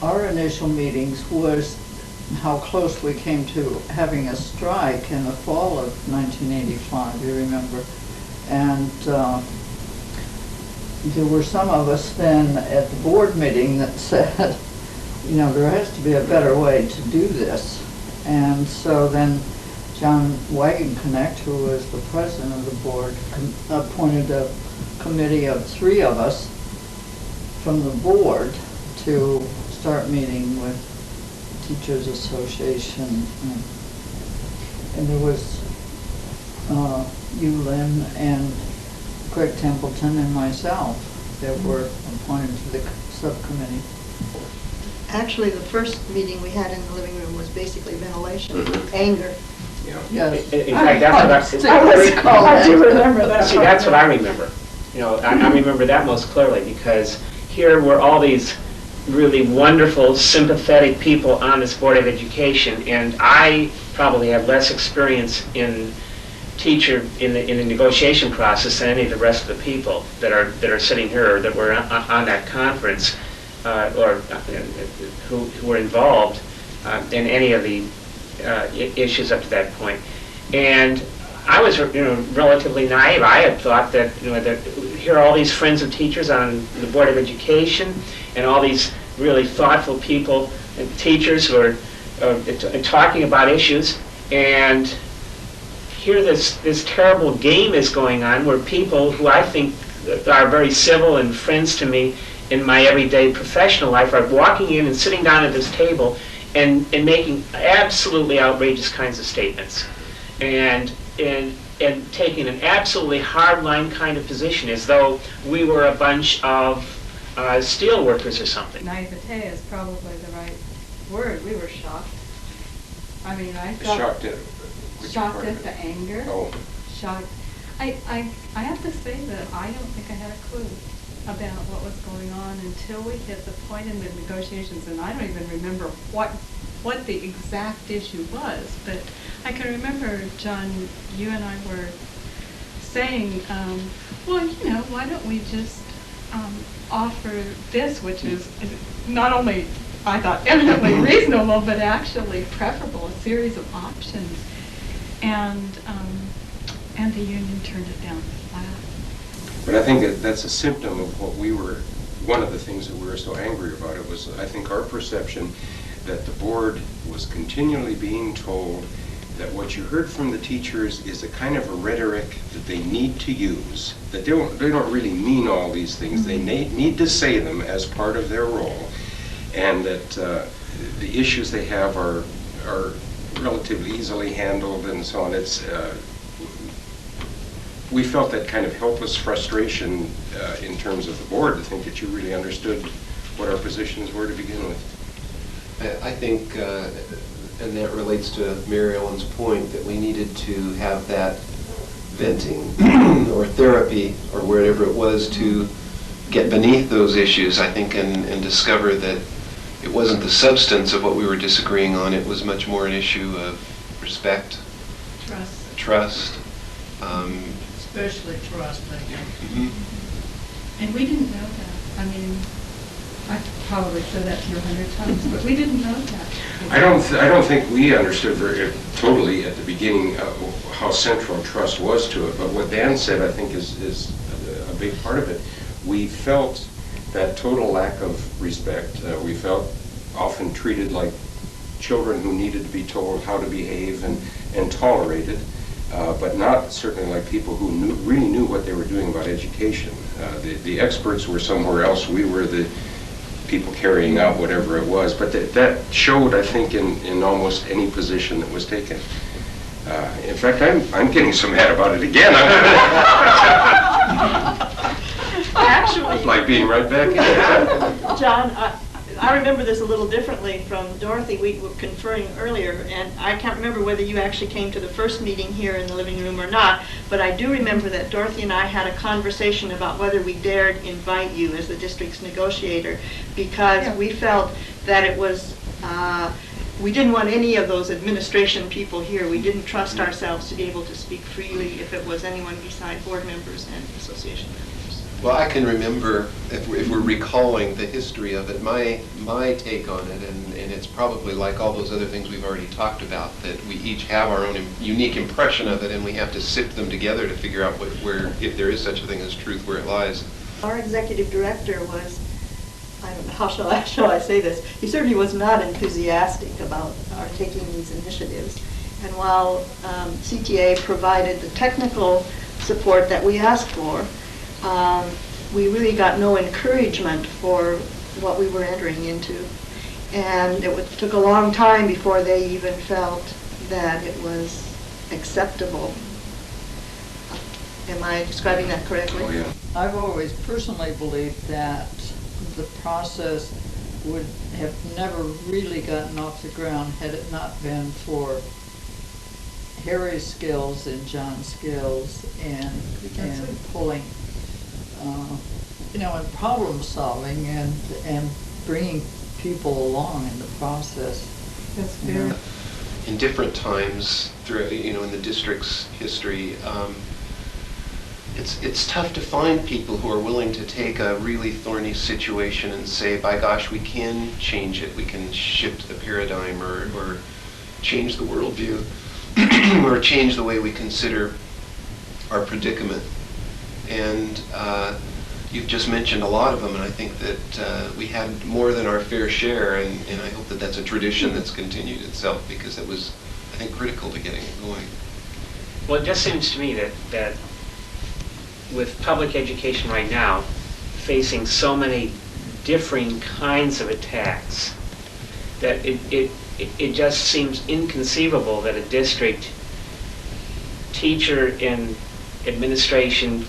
our initial meetings was how close we came to having a strike in the fall of 1985, you remember. And there were some of us then at the board meeting that said, you know, there has to be a better way to do this. And so then John Wagenknecht, who was the president of the board, appointed a committee of 3 of us from the board to start meeting with Teachers Association. And there was you, Lynn, and Craig Templeton, and myself that were appointed to the subcommittee. Actually, the first meeting we had in the living room was basically ventilation, anger. Yeah. Yes. In fact, that's what I do remember that. See, that's what I remember. You know, I remember that most clearly because here were all these really wonderful, sympathetic people on this Board of Education, and I probably had less experience in the negotiation process than any of the rest of the people that are sitting here or that were on that conference or who were involved in any of the issues up to that point. And I was, relatively naive. I had thought that, that here are all these friends of teachers on the Board of Education, and all these really thoughtful people and teachers who are talking about issues, and here this terrible game is going on where people who I think are very civil and friends to me in my everyday professional life are walking in and sitting down at this table and making absolutely outrageous kinds of statements and taking an absolutely hardline kind of position as though we were a bunch of steel workers or something. Naivete is probably the right word. We were shocked. I mean, I felt shocked at the anger. Oh. Shocked. I have to say that I don't think I had a clue about what was going on until we hit the point in the negotiations, and I don't even remember what the exact issue was, but I can remember, John, you and I were saying, well, why don't we just offer this, which is not only, I thought, eminently reasonable, but actually preferable, a series of options. And the union turned it down flat. But I think that's a symptom of one of the things that we were so angry about. It was, I think, our perception that the board was continually being told that what you heard from the teachers is a kind of a rhetoric that they need to use, that they don't really mean all these things. They need to say them as part of their role, and that the issues they have are relatively easily handled and so on. We felt that kind of helpless frustration in terms of the board to think that you really understood what our positions were to begin with. I think, and that relates to Mary Ellen's point, that we needed to have that venting or therapy or whatever it was to get beneath those issues, I think, and discover that it wasn't the substance of what we were disagreeing on. It was much more an issue of respect, trust. Especially trust, I think. And we didn't know that. I mean, I probably said that to you 100 times, but we didn't know that. I don't think we understood totally at the beginning how central trust was to it. But what Dan said, I think, is a big part of it. We felt that total lack of respect. We felt often treated like children who needed to be told how to behave and tolerated. But not certainly like people who really knew what they were doing about education. The experts were somewhere else. We were the people carrying out whatever it was. But that showed, I think, in almost any position that was taken. In fact, I'm getting so mad about it again. Actually, It's like being right back in it. John, I remember this a little differently from Dorothy. We were conferring earlier, and I can't remember whether you actually came to the first meeting here in the living room or not, but I do remember that Dorothy and I had a conversation about whether we dared invite you as the district's negotiator, because we felt that it was, we didn't want any of those administration people here. We didn't trust ourselves to be able to speak freely if it was anyone beside board members and association members. Well, I can remember, if we're recalling the history of it, my take on it, and it's probably like all those other things we've already talked about, that we each have our own unique impression of it, and we have to sift them together to figure out where, if there is such a thing as truth, where it lies. Our executive director was, I don't know, how shall I say this? He certainly was not enthusiastic about our taking these initiatives. And while CTA provided the technical support that we asked for, we really got no encouragement for what we were entering into. And it took a long time before they even felt that it was acceptable. Am I describing that correctly? Oh, yeah. I've always personally believed that the process would have never really gotten off the ground had it not been for Harry's skills and John's skills and pulling, and problem solving and bringing people along in the process. That's very. In different times, through in the district's history, it's tough to find people who are willing to take a really thorny situation and say, by gosh, we can change it, we can shift the paradigm or change the worldview or change the way we consider our predicament. And you've just mentioned a lot of them, and I think that we had more than our fair share, and I hope that that's a tradition that's continued itself, because it was, I think, critical to getting it going. Well, it just seems to me that with public education right now, facing so many differing kinds of attacks, that it just seems inconceivable that a district teacher and administration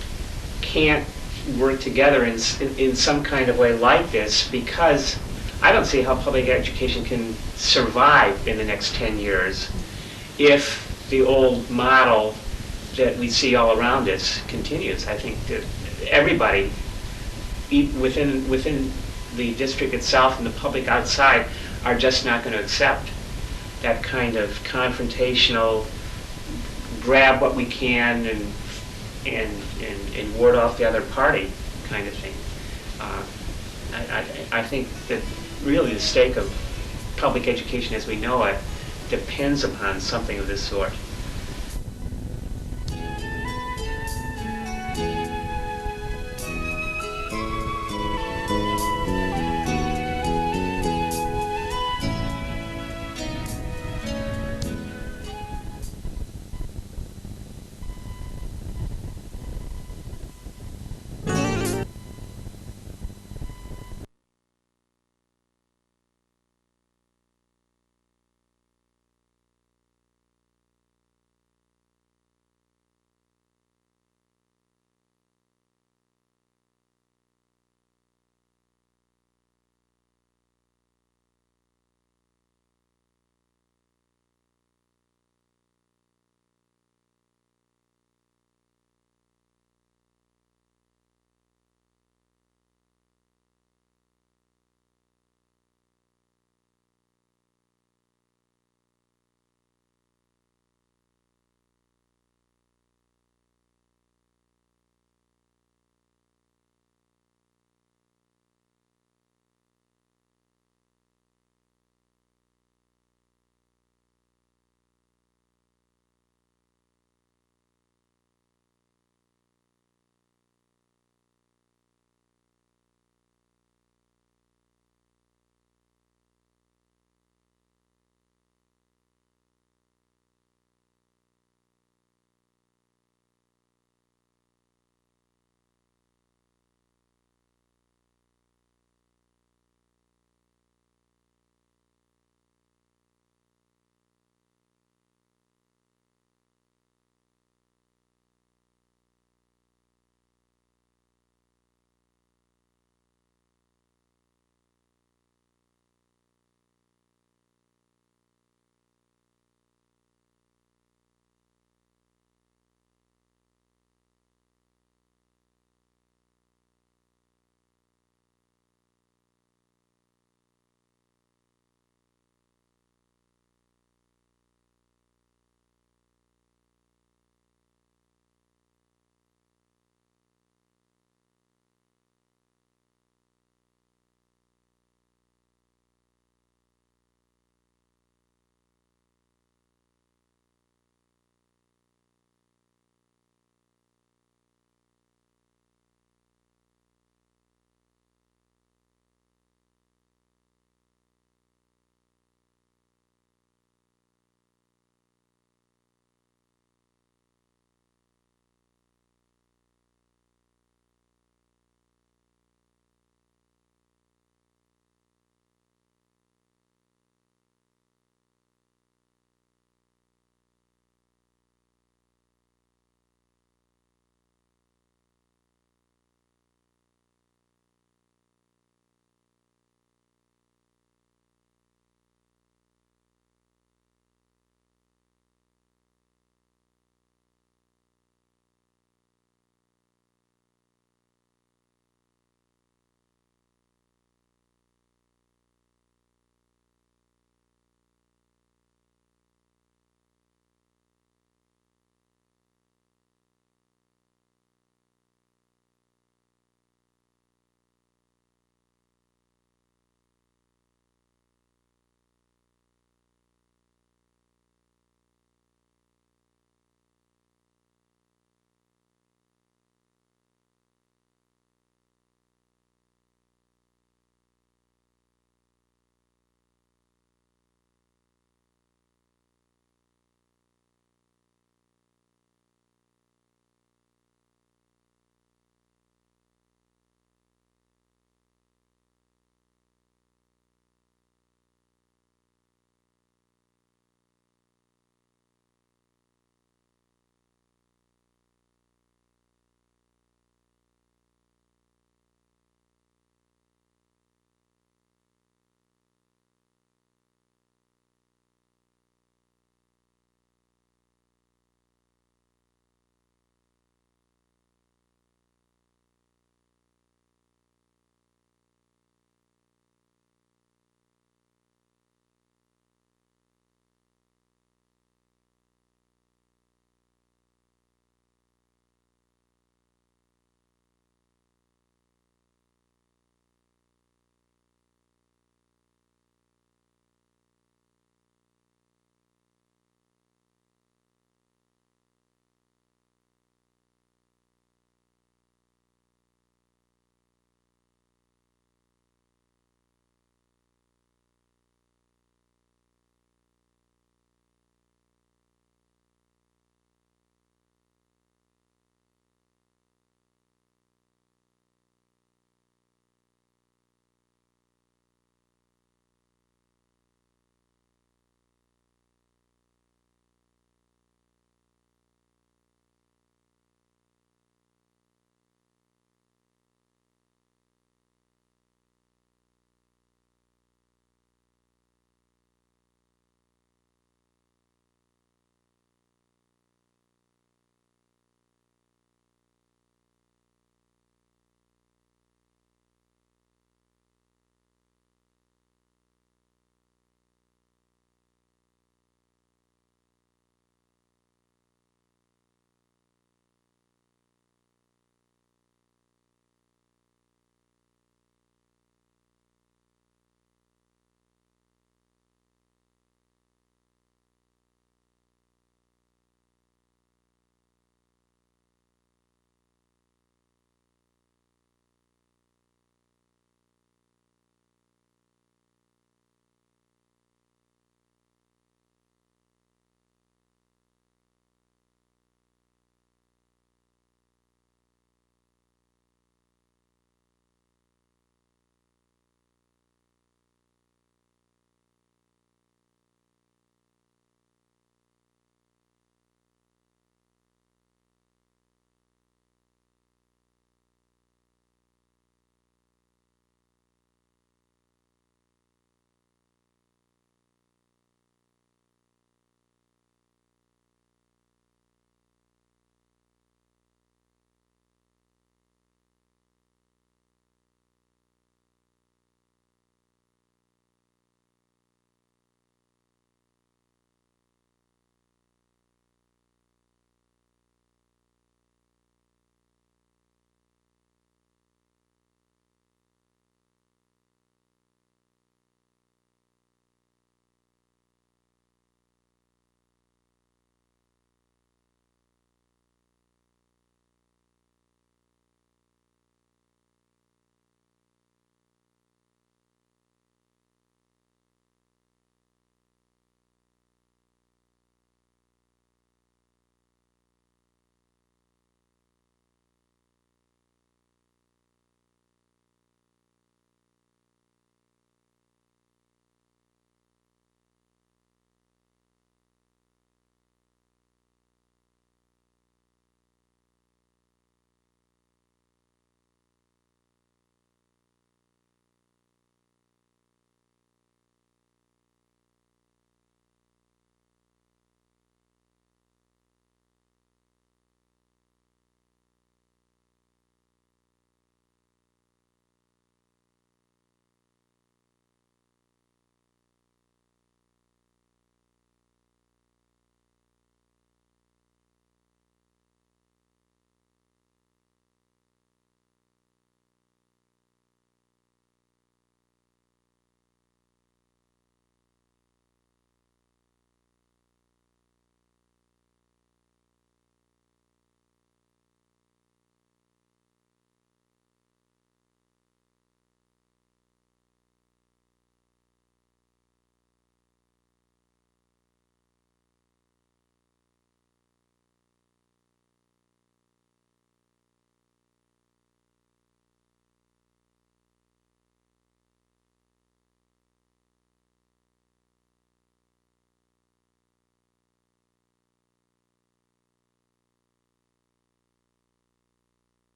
can't work together in some kind of way like this, because I don't see how public education can survive in the next 10 years if the old model that we see all around us continues. I think that everybody within the district itself and the public outside are just not going to accept that kind of confrontational, grab what we can and ward off the other party kind of thing. I think that really the stake of public education as we know it depends upon something of this sort.